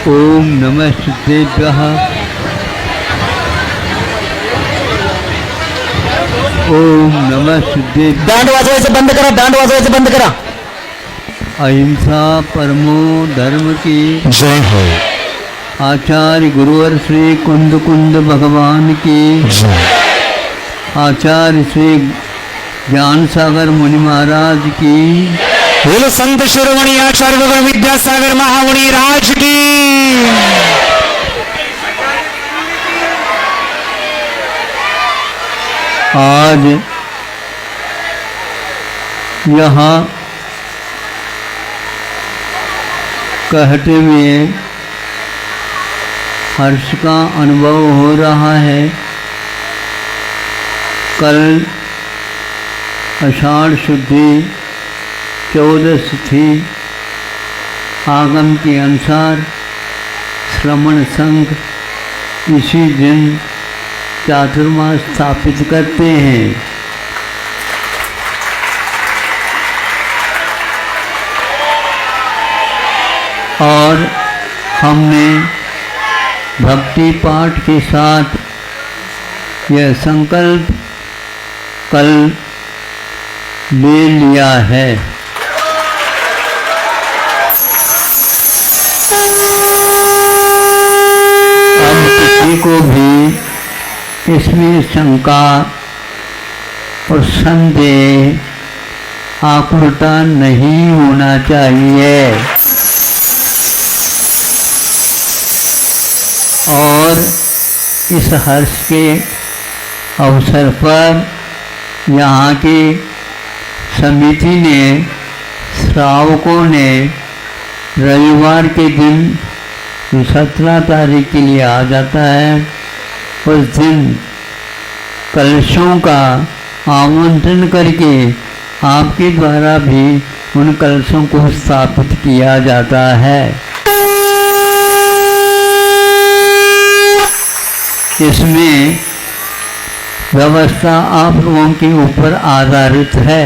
ओम नमः सिद्धेभ्यः। ओम नमः सिद्धेभ्यः। दांड वाजवायचं बंद करा, दांड वाजवायचं बंद करा। अहिंसा परमो धर्म की जय हो। आचार्य गुरुवर श्री कुंद कुंद भगवान की जय। आचार्य श्री ज्ञान सागर मुनि महाराज की बोलो संत शिरोमणि आचार्य भगवान विद्यासागर महामुनि राज की। आज यहाँ कहते हुए हर्ष का अनुभव हो रहा है। कल आषाढ़ शुद्धि 14 थी। आगम के अनुसार श्रमण संघ इसी दिन चातुर्मास स्थापित करते हैं। और हमने भक्ति पाठ के साथ यह संकल्प कल ले लिया है। अब किसी को भी इसमें शंका और संदेह आकुलता नहीं होना चाहिए। और इस हर्ष के अवसर पर यहाँ की समिति ने, श्रावकों ने रविवार के दिन 17 तारीख के लिए आ जाता है, उस दिन कलशों का आमंत्रण करके आपके द्वारा भी उन कलशों को स्थापित किया जाता है। इसमें व्यवस्था आप लोगों के ऊपर आधारित है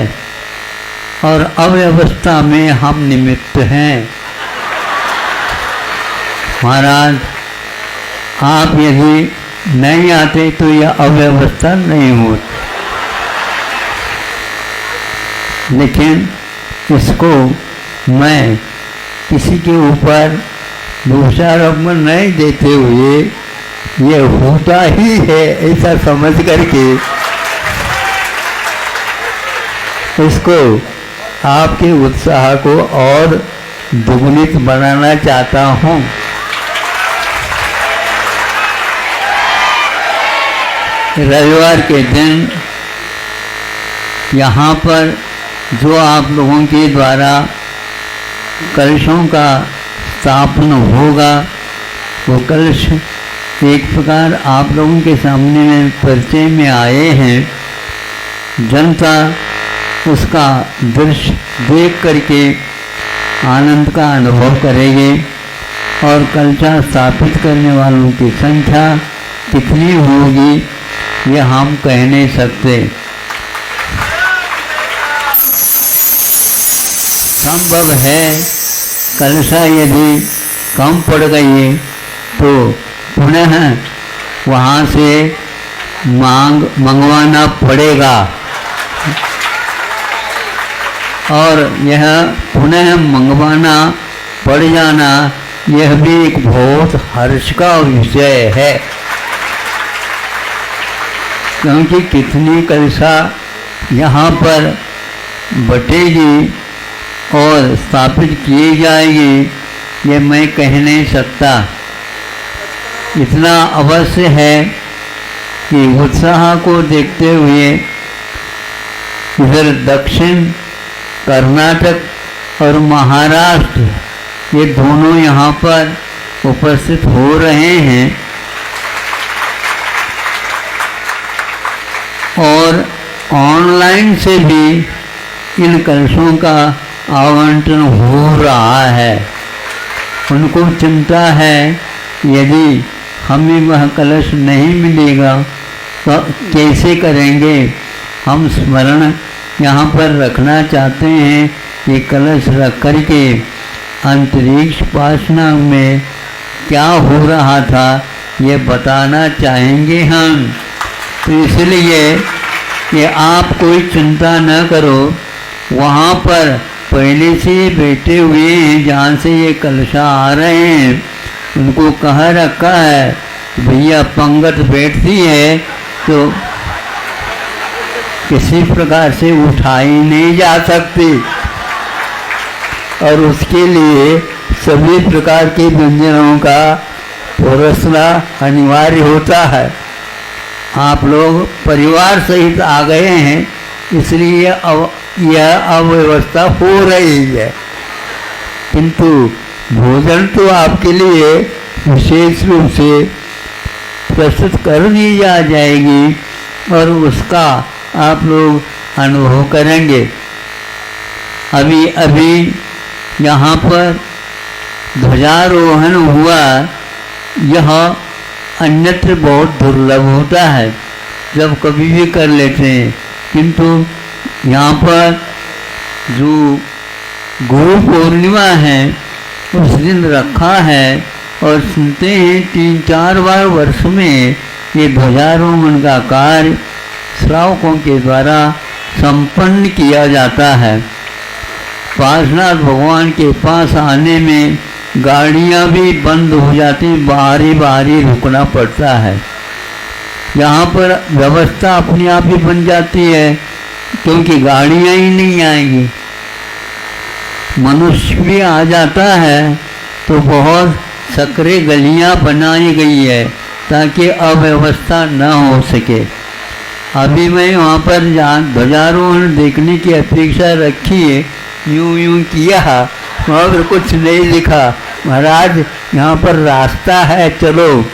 और अव्यवस्था में हम निमित्त हैं। महाराज, आप यदि नहीं आते तो यह अव्यवस्था नहीं होती। लेकिन इसको मैं किसी के ऊपर दोषारोप नहीं देते हुए ये होता ही है ऐसा समझ करके इसको आपके उत्साह को और दुगुनित बनाना चाहता हूँ। रविवार के दिन यहाँ पर जो आप लोगों के द्वारा कलशों का स्थापना होगा, वो कलश एक प्रकार आप लोगों के सामने में परिचय में आए हैं। जनता उसका दृश्य देख करके आनंद का अनुभव करेगी और कलशा स्थापित करने वालों की संख्या कितनी होगी ये हम कह नहीं सकते। संभव है कलशा यदि कम पड़ गई तो पुनः वहाँ से मंगवाना पड़ेगा और यह पुनः मंगवाना पड़ जाना यह भी एक बहुत हर्ष का विषय है, क्योंकि कितनी कलशा यहाँ पर बटेगी और स्थापित की जाएगी ये मैं कह नहीं सकता। इतना अवश्य है कि उत्साह को देखते हुए इधर दक्षिण कर्नाटक और महाराष्ट्र ये दोनों यहाँ पर उपस्थित हो रहे हैं और ऑनलाइन से भी इन कलशों का आवंटन हो रहा है। उनको चिंता है यदि हमें वह कलश नहीं मिलेगा तो कैसे करेंगे। हम स्मरण यहाँ पर रखना चाहते हैं कि कलश रख करके अंतरिक्ष उपासना में क्या हो रहा था ये बताना चाहेंगे हम। तो इसलिए कि आप कोई चिंता न करो, वहाँ पर पहले से बैठे हुए हैं जहाँ से ये कलशा आ रहे हैं, उनको कह रखा है भैया पंगत बैठती है तो किसी प्रकार से उठाई नहीं जा सकती, और उसके लिए सभी प्रकार के व्यंजनों का परोसना अनिवार्य होता है। आप लोग परिवार सहित आ गए हैं, इसलिए यह अव्यवस्था हो रही है, किंतु भोजन तो आपके लिए विशेष रूप से प्रस्तुत कर दी जाएगी और उसका आप लोग अनुभव करेंगे। अभी अभी यहाँ पर ध्वजारोहण हुआ, यह अन्यत्र बहुत दुर्लभ होता है, जब कभी भी कर लेते हैं, किंतु यहाँ पर जो गुरु पूर्णिमा है उस दिन रखा है, और सुनते हैं 3-4 बार वर्ष में ये ध्वजारोहण का कार्य श्रावकों के द्वारा संपन्न किया जाता है। पार्श्वनाथ भगवान के पास आने में गाड़ियाँ भी बंद हो जाती, बारी रुकना पड़ता है। यहाँ पर व्यवस्था अपने आप ही बन जाती है, क्योंकि गाड़ियाँ ही नहीं आएंगी। मनुष्य भी आ जाता है तो बहुत सकरे गलियाँ बनाई गई है ताकि अव्यवस्था न हो सके। अभी मैं वहाँ पर ध्वजारोहण देखने की अपेक्षा रखी है, यूं किया मगर कुछ नहीं दिखा। महाराज यहाँ पर रास्ता है, चलो।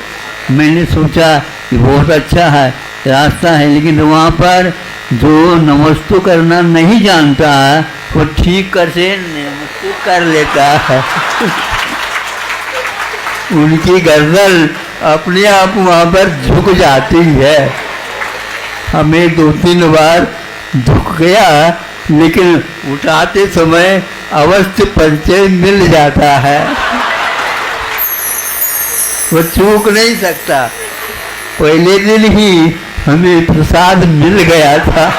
मैंने सोचा कि बहुत अच्छा है रास्ता है, लेकिन वहाँ पर जो नमस्तु करना नहीं जानता है वो ठीक कर से नमस्तु कर लेता है। उनकी गर्दन अपने आप वहाँ पर झुक जाती है। हमें 2-3 बार झुक गया, लेकिन उठाते समय अवश्य परिचय मिल जाता है, वो चूक नहीं सकता। पहले दिन ही हमें प्रसाद मिल गया था,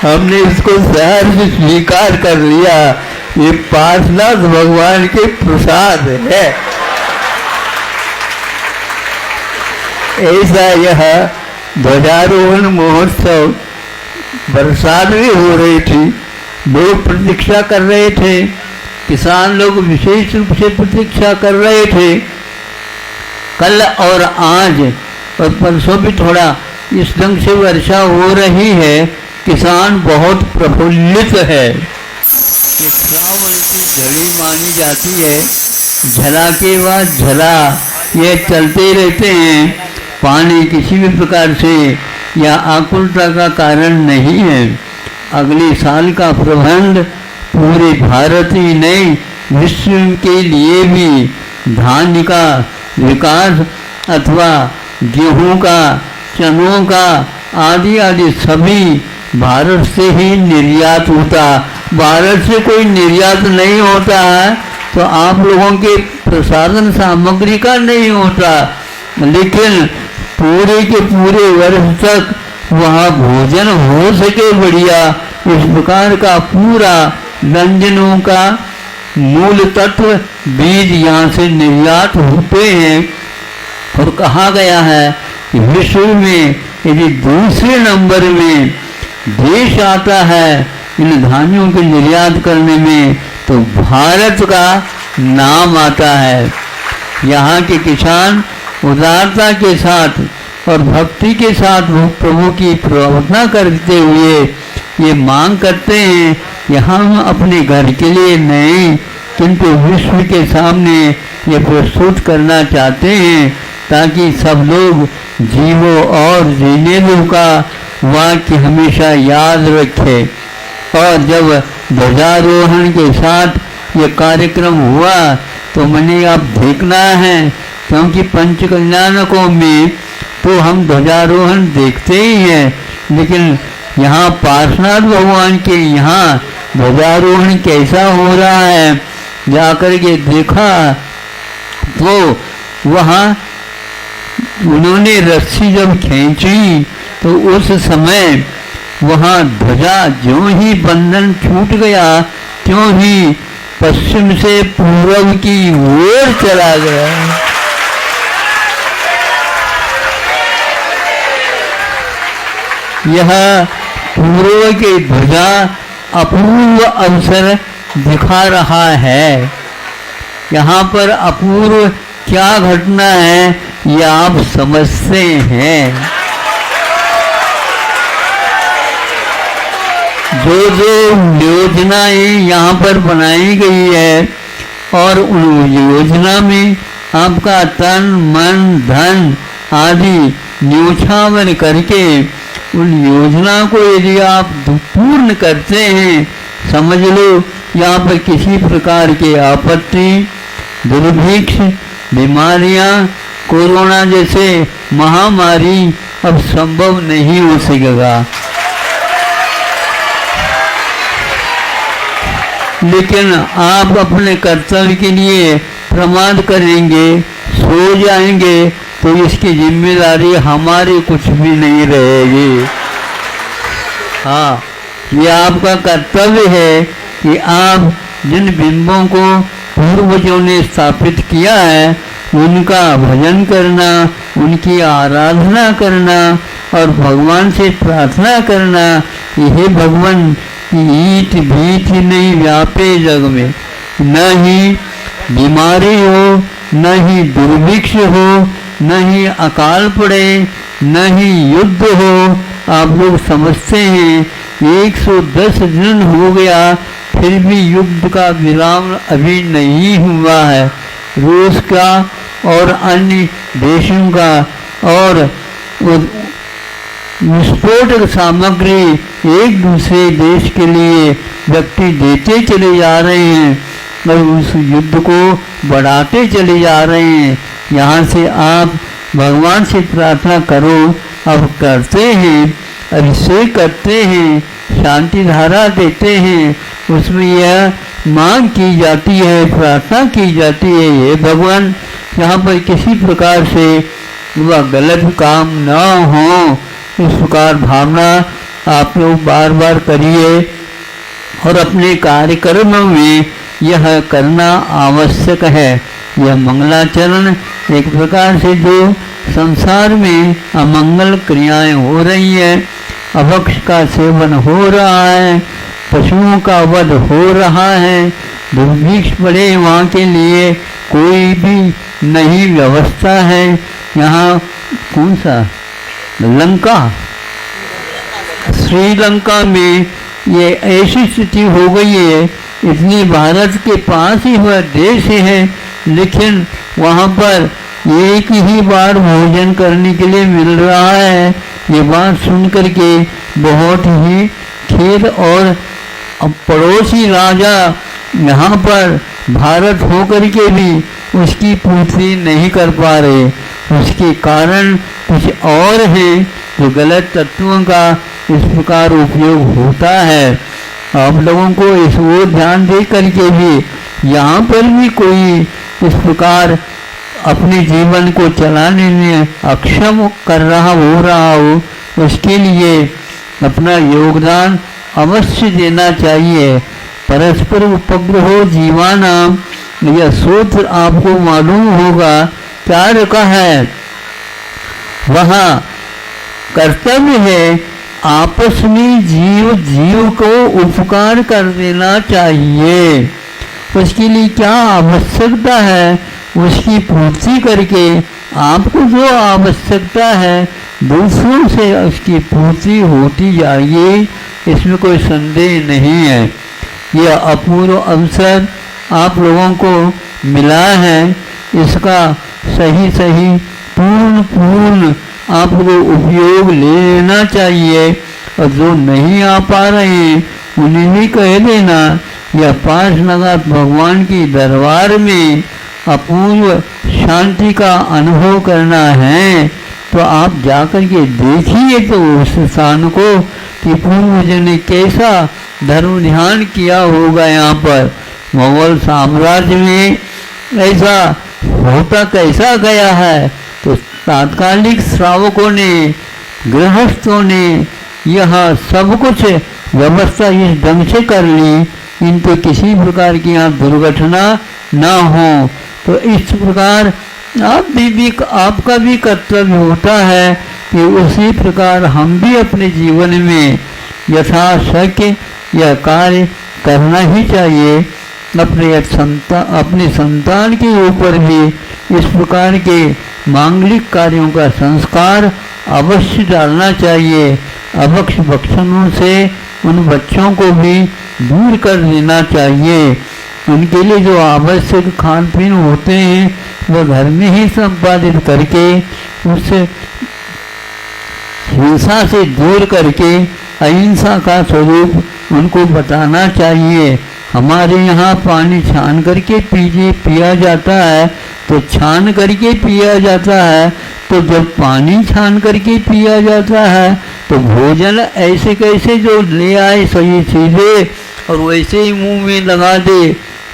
हमने इसको सहर्ष स्वीकार कर लिया, ये पार्श्वनाथ भगवान के प्रसाद है। ऐसा यह ध्वजारोहण महोत्सव बरसात भी हो रही थी, लोग प्रतीक्षा कर रहे थे, किसान लोग विशेष रूप से प्रतीक्षा कर रहे थे। कल और आज और परसों भी थोड़ा इस ढंग से वर्षा हो रही है, किसान बहुत प्रफुल्लित है। ये श्रावण की घड़ी मानी जाती है, झला के बाद झला ये चलते रहते हैं। पानी किसी भी प्रकार से या आकुलता का कारण नहीं है। अगले साल का प्रबंध पूरे भारत ही नहीं विश्व के लिए भी धान्य का विकास अथवा गेहूं का, चनों का आदि आदि सभी भारत से ही निर्यात होता। भारत से कोई निर्यात नहीं होता है तो आप लोगों के प्रसाधन सामग्री का नहीं होता, लेकिन पूरे के पूरे वर्ष तक वहाँ भोजन हो सके बढ़िया, इस प्रकार का पूरा व्यंजनों का मूल तत्व बीज यहाँ से निर्यात होते हैं। और कहा गया है कि विश्व में यदि दूसरे नंबर में देश आता है इन धान्यों के निर्यात करने में तो भारत का नाम आता है। यहाँ के किसान उदारता के साथ और भक्ति के साथ प्रभु की प्रार्थना करते हुए ये मांग करते हैं कि हम अपने घर के लिए नहीं किंतु विश्व के सामने ये प्रस्तुत करना चाहते हैं, ताकि सब लोग जीवो और जीने दो का वाक्य हमेशा याद रखे। और जब ध्वजारोहण के साथ ये कार्यक्रम हुआ तो मैंने अब देखना है, क्योंकि पंच कल्याणकों में तो हम ध्वजारोहण देखते ही हैं, लेकिन यहाँ पार्श्वनाथ भगवान के यहाँ ध्वजारोहण कैसा हो रहा है जाकर के देखा तो वहाँ उन्होंने रस्सी जब खींची तो उस समय वहाँ ध्वजा ज्यों ही बंधन छूट गया त्यों ही पश्चिम से पूर्व की ओर चला गया। यह पूर्व की ध्वजा अपूर्व अवसर दिखा रहा है। यहाँ पर अपूर्व क्या घटना है ये आप समझते हैं। जो जो योजनाएं यहाँ पर बनाई गई है और उन योजना में आपका तन मन धन आदि न्योछावर करके उन योजना को यदि आप पूर्ण करते हैं, समझ लो यहाँ पर किसी प्रकार की आपत्ति दुर्भिक्ष बीमारियां कोरोना जैसे महामारी अब संभव नहीं हो सकेगा। लेकिन आप अपने कर्तव्य के लिए प्रमाद करेंगे, सो जाएंगे तो इसकी जिम्मेदारी हमारी कुछ भी नहीं रहेगी। हाँ, ये आपका कर्तव्य है कि आप जिन बिंबों को पूर्वजों ने स्थापित किया है उनका भजन करना, उनकी आराधना करना और भगवान से प्रार्थना करना कि हे भगवान ईट भीत नहीं व्यापे जग में, न ही बीमारी हो, न ही दुर्भिक्ष हो, न ही अकाल पड़े, न ही युद्ध हो। आप लोग समझते हैं 110 दिन हो गया फिर भी युद्ध का विराम अभी नहीं हुआ है। रूस का और अन्य देशों का और विस्फोटक सामग्री एक दूसरे देश के लिए व्यक्ति देते चले जा रहे हैं और उस युद्ध को बढ़ाते चले जा रहे हैं। यहाँ से आप भगवान से प्रार्थना करो, अब करते हैं, अभिषेक करते हैं, शांति धारा देते हैं, उसमें यह मांग की जाती है, प्रार्थना की जाती है, ये भगवान यहाँ पर किसी प्रकार से वह गलत काम न हो, इस प्रकार भावना आप लोग बार बार करिए और अपने कार्यक्रम में यह करना आवश्यक है। यह मंगलाचरण एक प्रकार से जो संसार में अमंगल क्रियाएं हो रही है, अभक्ष का सेवन हो रहा है, पशुओं का वध हो रहा है, दुर्भिक्ष पड़े वहाँ के लिए कोई भी नहीं व्यवस्था है। यहाँ कौन सा लंका, श्रीलंका में ये ऐसी स्थिति हो गई है, इतनी भारत के पास ही वह देश है लेकिन वहाँ पर एक ही बार भोजन करने के लिए मिल रहा है। ये बात सुन करके बहुत ही खेद और पड़ोसी राजा यहाँ पर भारत होकर के भी उसकी पूर्ति नहीं कर पा रहे। उसके कारण कुछ और है जो गलत तत्वों का इस प्रकार उपयोग होता है। आप लोगों को इस ओर ध्यान दे करके भी यहाँ पर भी कोई इस प्रकार अपने जीवन को चलाने में अक्षम कर रहा हो, उसके लिए अपना योगदान अवश्य देना चाहिए। परस्पर उपग्रहो जीवानाम, यह सूत्र आपको मालूम होगा क्या रखा है। वहाँ कर्तव्य है आपस में जीव जीव को उपकार कर देना चाहिए। उसके लिए क्या आवश्यकता है उसकी पूर्ति करके आपको जो आवश्यकता है दूसरों से उसकी पूर्ति होती जाएगी, इसमें कोई संदेह नहीं है। यह अपूर्व अवसर आप लोगों को मिला है, इसका सही पूर्ण आपको उपयोग लेना चाहिए। और जो नहीं आ पा रहे हैं उन्हें भी कह देना, यह पार्श्वनाथ भगवान की दरबार में अपूर्व शांति का अनुभव करना है तो आप जाकर के देखिए तो उस स्थान को कि पूर्वजों ने कैसा धर्म ध्यान किया होगा। यहाँ पर मुगल साम्राज्य में ऐसा होता कैसा गया है। तो तात्कालिक श्रावकों ने, गृहस्थों ने यह सब कुछ व्यवस्था इस ढंग से कर ली, इनको किसी प्रकार की यहाँ दुर्घटना ना हो। तो इस प्रकार आपका भी कर्तव्य होता है कि उसी प्रकार हम भी अपने जीवन में यथाशक्य यह कार्य करना ही चाहिए। अपने संतान के ऊपर भी इस प्रकार के मांगलिक कार्यों का संस्कार अवश्य डालना चाहिए। अभक्ष भक्षणों से उन बच्चों को भी दूर कर देना चाहिए। उनके लिए जो आवश्यक खान पीन होते हैं वह घर में ही संपादित करके उस हिंसा से दूर करके अहिंसा का स्वरूप उनको बताना चाहिए। हमारे यहाँ पानी छान करके पिया जाता है, तो छान करके पिया जाता है। तो जब पानी छान करके पिया जाता है तो भोजन ऐसे कैसे जो ले आए सही सीधे और वैसे ही मुंह में लगा दे,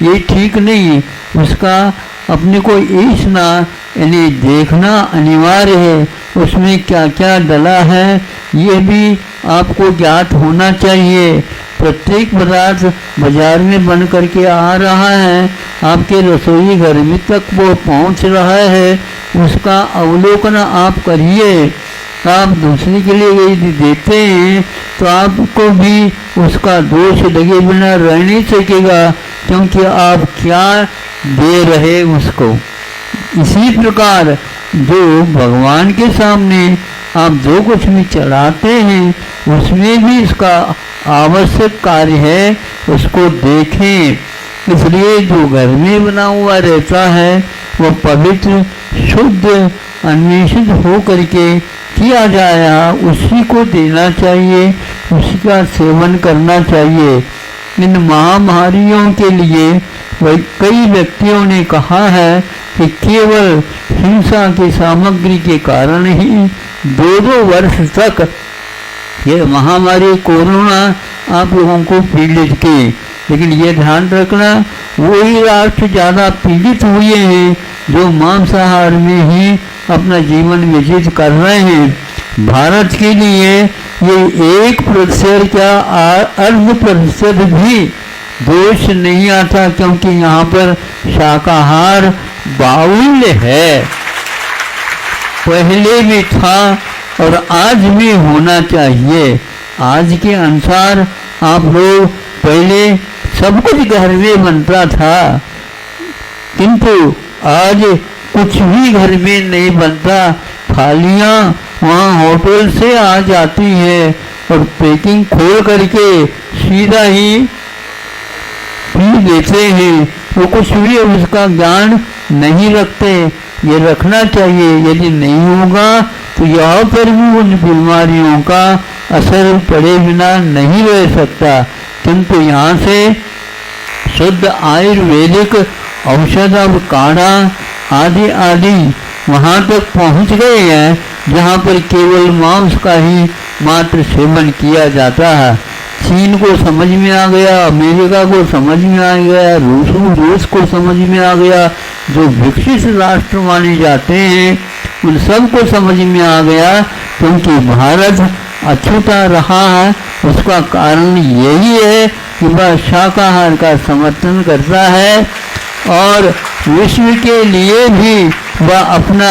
ये ठीक नहीं। उसका अपने को ईसना यानी देखना अनिवार्य है, उसमें क्या क्या डला है ये भी आपको ज्ञात होना चाहिए। प्रत्येक पदार्थ बाजार में बन करके आ रहा है, आपके रसोई घर में तक वो पहुंच रहा है, उसका अवलोकन आप करिए। आप दूसरे के लिए यदि देते हैं तो आपको भी उसका दोष लगे बिना रह नहीं सकेगा, क्योंकि आप क्या दे रहे उसको। इसी प्रकार जो भगवान के सामने आप जो कुछ भी चढ़ाते हैं उसमें भी इसका आवश्यक कार्य है, उसको देखें। इसलिए जो घर में बना हुआ रहता है वह पवित्र शुद्ध अन्वेषित हो करके किया जाया उसी को देना चाहिए, उसी का सेवन करना चाहिए। इन महामारियों के लिए कई व्यक्तियों ने कहा है कि केवल हिंसा की सामग्री के कारण ही 2-2 वर्ष तक ये महामारी कोरोना आप लोगों को पीड़ित की। लेकिन ये ध्यान रखना, वही राष्ट्र ज़्यादा पीड़ित हुए हैं जो मांसाहार में ही अपना जीवन व्यतीत कर रहे हैं। भारत के लिए ये 1% क्या 0.5% भी दोष नहीं आता, क्योंकि यहाँ पर शाकाहार बाहुल्य है, पहले भी था और आज भी होना चाहिए। आज के अनुसार आप लोग पहले सब कुछ घर में बनता था, किंतु आज कुछ भी घर में नहीं बनता। थालियाँ वहाँ होटल से आ जाती है और पैकिंग खोल करके सीधा ही पी लेते हैं, वो कुछ भी उसका ज्ञान नहीं रखते। ये रखना चाहिए, यदि नहीं होगा तो यहाँ पर भी उन बीमारियों का असर पड़े बिना नहीं रह सकता। किंतु यहाँ से शुद्ध आयुर्वेदिक औषध अब काढ़ा आदि आदि वहाँ तक पहुँच गए हैं, जहाँ पर केवल मांस का ही मात्र सेवन किया जाता है। चीन को समझ में आ गया, अमेरिका को समझ में आ गया, रूस को समझ में आ गया, जो विकसित राष्ट्र माने जाते हैं उन सबको समझ में आ गया। क्योंकि भारत अछूता रहा है, उसका कारण यही है कि वह शाकाहार का समर्थन करता है और विश्व के लिए भी वह अपना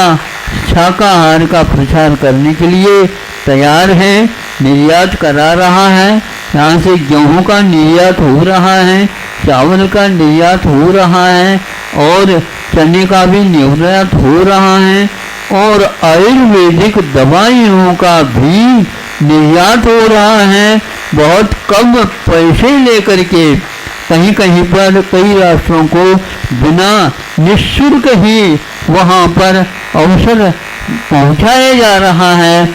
शाकाहार का प्रचार करने के लिए तैयार है, निर्यात करा रहा है। यहाँ से गेहूँ का निर्यात हो रहा है, चावल का निर्यात हो रहा है और चने का भी निर्यात हो रहा है और आयुर्वेदिक दवाइयों का भी निर्यात हो रहा है, बहुत कम पैसे लेकर के। कहीं कहीं पर कई राष्ट्रों को बिना निःशुल्क ही वहाँ पर औषध पहुँचाया जा रहा है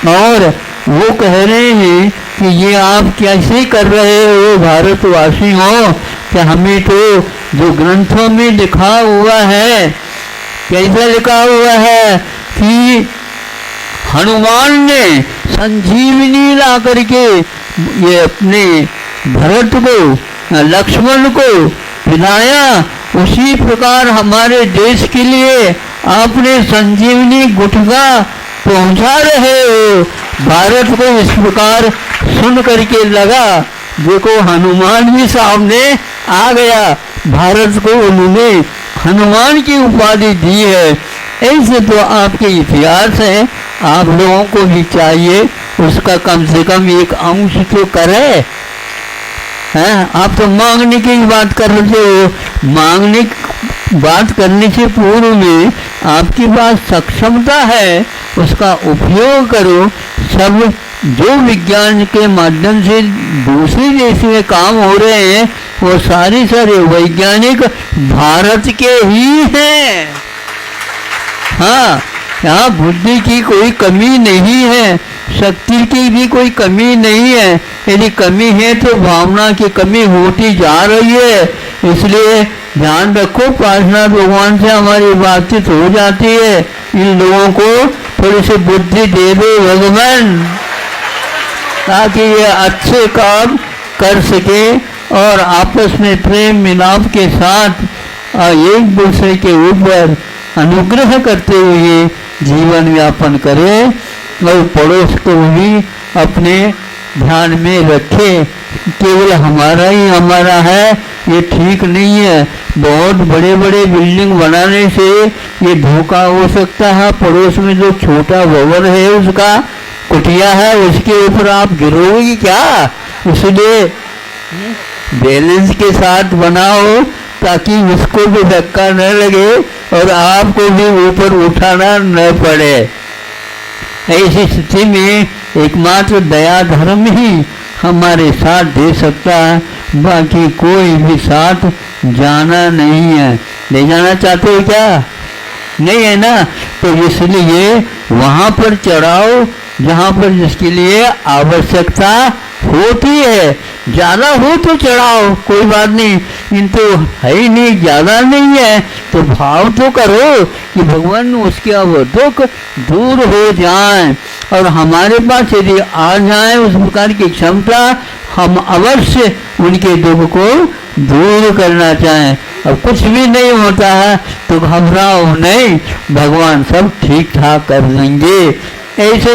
और वो कह रहे हैं कि ये आप कैसे कर रहे हो भारतवासी हो, कि हमें तो जो ग्रंथों में लिखा हुआ है, कैसा लिखा हुआ है कि हनुमान ने संजीवनी ला करके ये अपने भरत को लक्ष्मण को पिलाया उसी प्रकार हमारे देश के लिए आपने संजीवनी गुटका पहुंचा रहे हो। भारत को इस प्रकार सुन करके लगा, देखो हनुमान भी सामने आ गया, भारत को उन्होंने हनुमान की उपाधि दी है। ऐसे तो आपके इतिहास है, आप लोगों को भी चाहिए उसका कम से कम एक अंश तो करे हैं। आप तो मांगने की बात कर रहे हो, मांगने की बात करने से पूर्व में आपके पास सक्षमता है, उसका उपयोग करो। सब जो विज्ञान के माध्यम से दूसरे देश में काम हो रहे हैं वो सारे वैज्ञानिक भारत के ही हैं। हाँ, यहाँ बुद्धि की कोई कमी नहीं है, शक्ति की भी कोई कमी नहीं है। यदि कमी है तो भावना की कमी होती जा रही है। इसलिए ध्यान रखो, पार्श्वनाथ भगवान से हमारी बातचीत हो जाती है, इन लोगों को थोड़ी सी बुद्धि दे दो भगवान, ताकि ये अच्छे काम कर सके और आपस में प्रेम मिलाप के साथ एक दूसरे के ऊपर अनुग्रह करते हुए जीवन यापन करे और पड़ोस को भी अपने ध्यान में रखे। केवल हमारा ही हमारा है ये ठीक नहीं है। बहुत बड़े बड़े बिल्डिंग बनाने से ये धोखा हो सकता है। पड़ोस में जो छोटा भवन है, उसका कुटिया है, उसके ऊपर आप गिरोगे क्या? इसलिए बैलेंस के साथ बनाओ ताकि उसको भी धक्का न लगे और आपको भी ऊपर उठाना न पड़े। ऐसी स्थिति में एकमात्र दया धर्म ही हमारे साथ दे सकता है, बाकी कोई भी साथ जाना नहीं है। ले जाना चाहते हो क्या? नहीं है ना, तो इसलिए वहाँ पर चढ़ाओ जहाँ पर जिसके लिए आवश्यकता होती है। ज़्यादा हो तो चढ़ाओ, कोई बात नहीं, किंतु है ही नहीं, ज़्यादा नहीं है तो भाव तो करो कि भगवान उसके दुख दूर हो जाए। और हमारे पास यदि आ जाए उस प्रकार की क्षमता, हम अवश्य उनके दुख को दूर करना चाहें। अब कुछ भी नहीं होता है तो घबराओ नहीं, भगवान सब ठीक ठाक कर देंगे। ऐसे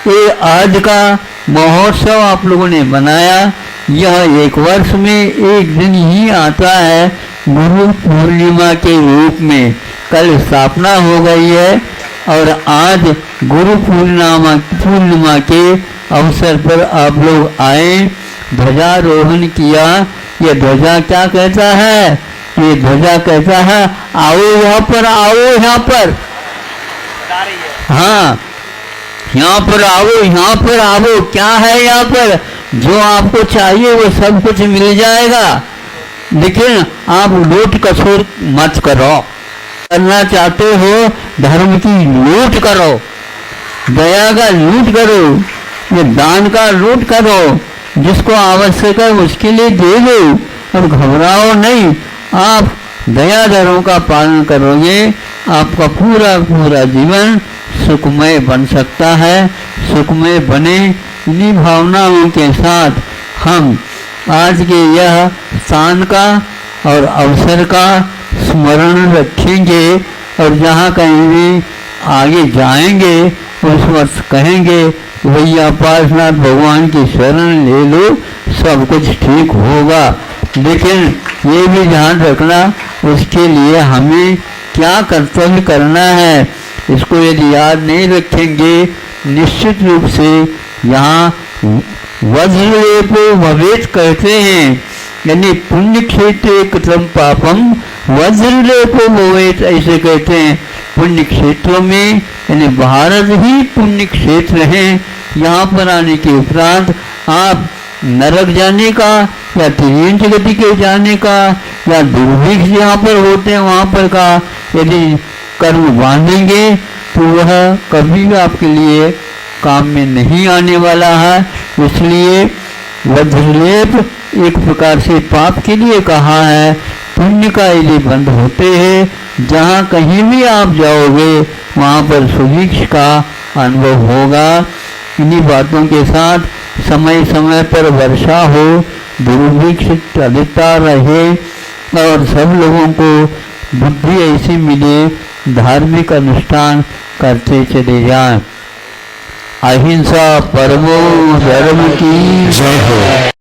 ये आज का महोत्सव आप लोगों ने बनाया, यह एक वर्ष में एक दिन ही आता है, गुरु पूर्णिमा के रूप में। कल स्थापना हो गई है और आज गुरु पूर्णिमा के अवसर पर आप लोग आए, ध्वजारोहण किया। ये ध्वजा क्या कहता है? ये ध्वजा कहता है आओ यहाँ पर, आओ यहाँ पर, हाँ यहाँ पर आओ, यहाँ पर आओ। क्या है यहाँ पर? जो आपको चाहिए वो सब कुछ मिल जाएगा, लेकिन आप लूट कसूर मत करो। करना चाहते हो धर्म की लूट करो, दया का लूट करो, ये दान का लूट करो, जिसको आवश्यक है उसके लिए दे दो और घबराओ नहीं। आप दया धर्म का पालन करोगे, आपका पूरा पूरा जीवन सुखमय बन सकता है। सुखमय बने, इन्हीं भावनाओं के साथ हम आज के यह स्थान का और अवसर का स्मरण रखेंगे और जहाँ कहीं भी आगे जाएंगे उस वक्त कहेंगे भैया पार्श्वनाथ भगवान की शरण ले लो, सब कुछ ठीक होगा। लेकिन ये भी ध्यान रखना, उसके लिए हमें क्या कर्तव्य करना है, इसको यदि याद नहीं रखेंगे निश्चित रूप से यहाँ वज्रलेपो भवेत कहते हैं, यानी पुण्य क्षेत्र कृतम पापम वज्रलेपो भवेत ऐसे कहते हैं। पुण्य क्षेत्रों में यानी भारत ही पुण्य क्षेत्र है। यहाँ पर आने के उपरांत आप नरक जाने का या तिर्यंत गति के जाने का या दुर्भिक्ष यहाँ पर होते हैं वहाँ पर का यदि कर्म बांधेंगे तो वह कभी भी आपके लिए काम में नहीं आने वाला है। इसलिए वज्रलेप एक प्रकार से पाप के लिए कहा है, पुण्य का यदि बंद होते हैं। जहाँ कहीं भी आप जाओगे वहाँ पर सुभिक्ष का अनुभव होगा। इन्हीं बातों के साथ समय समय पर वर्षा हो, दुर्भिक्ष चलता रहे, और सब लोगों को बुद्धि ऐसी मिले धार्मिक अनुष्ठान करते चले जाएं। अहिंसा परमो धर्म की जय हो।